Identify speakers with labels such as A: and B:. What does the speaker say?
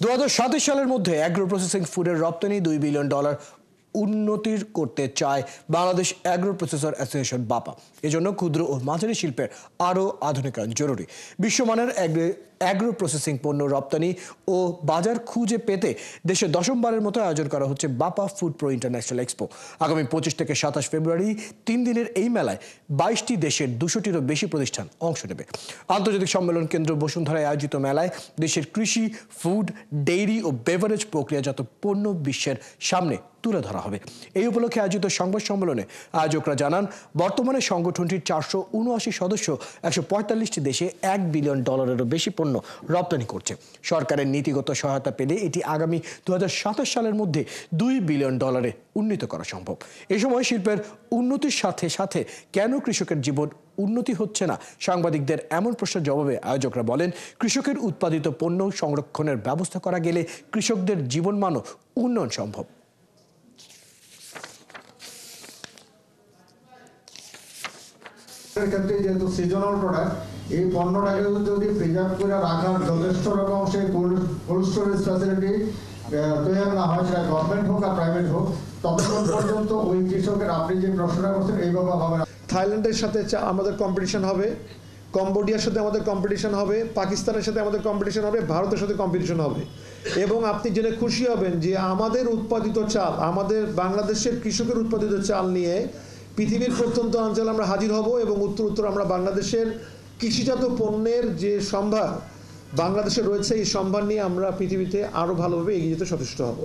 A: 2027 সালের মধ্যে agro processing ফুডের রপ্তানি $2 বিলিয়ন উন্নতি করতে চায় বাংলাদেশ অ্যাগ্রো প্রসেসর অ্যাসোসিয়েশন বাপা। এজন্য ক্ষুদ্র ও মাঝারি শিল্পের আরও আধুনিকায়ন জরুরি। বিশ্বমানের অ্যাগ্রো প্রসেসিং পণ্য রপ্তানি ও বাজার খুঁজে পেতে দেশে দশমবারের মতো আয়োজন করা হচ্ছে বাপা ফুড প্রো ইন্টারন্যাশনাল এক্সপো। আগামী 25 থেকে 27 ফেব্রুয়ারি 3 দিনের এই মেলায় 22টি দেশের 200টিরও বেশি প্রতিষ্ঠান অংশ নেবে। আন্তর্জাতিক সম্মেলন কেন্দ্র বসুন্ধরায় আয়োজিত মেলায় দেশের কৃষি, ফুড, ডেইরি ও বেভারেজ প্রক্রিয়াজাত পণ্য বিশ্বের সামনে তুলে ধরা হবে। এই উপলক্ষে আয়োজিত সংবাদ সম্মেলনে আয়োজকরা জানান, বর্তমানে সংগঠনটির 479 সদস্য 145টি দেশে $1 বিলিয়ন বেশি পণ্য রপ্তানি করছে। সরকারের নীতিগত সহায়তা পেলে এটি আগামী 2027 সালের মধ্যে $2 বিলিয়ন উন্নীত করা সম্ভব। এ সময় শিল্পের উন্নতির সাথে সাথে কেন কৃষকের জীবন উন্নতি হচ্ছে না, সাংবাদিকদের এমন প্রশ্নের জবাবে আয়োজকরা বলেন, কৃষকের উৎপাদিত পণ্য সংরক্ষণের ব্যবস্থা করা গেলে কৃষকদের জীবনমানও উন্নয়ন সম্ভব।
B: ক্ষেত্রে যেহেতু সিজনাল প্রোডাক্ট, এই পণ্যটাকে যদি প্রিজার্ভ করে রাখার যথেষ্ট রকম সেই কোল্ড স্টোরেজ ফ্যাসিলিটি তৈরি না হয়, সেটা গভর্নমেন্ট হোক আর প্রাইভেট হোক, ততক্ষণ পর্যন্ত ওই কৃষকের আপনি যে প্রশ্নটা করছেন এইভাবে হবে না।
C: থাইল্যান্ডের সাথে আমাদের কম্পিটিশন হবে, কম্বোডিয়ার সাথে আমাদের কম্পিটিশন হবে, পাকিস্তানের সাথে আমাদের কম্পিটিশন হবে, ভারতের সাথে কম্পিটিশন হবে। এবং আপনি জেনে খুশি হবেন যে আমাদের উৎপাদিত চাল, আমাদের বাংলাদেশের কৃষকের উৎপাদিত চাল নিয়ে পৃথিবীর প্রত্যন্ত অঞ্চলে আমরা হাজির হব এবং উত্তর আমরা বাংলাদেশের কৃষিজাত পণ্যের যে সম্ভার বাংলাদেশে রয়েছে, এই সম্ভার নিয়ে আমরা পৃথিবীতে আরও ভালোভাবে এগিয়ে যেতে সচেষ্ট হব।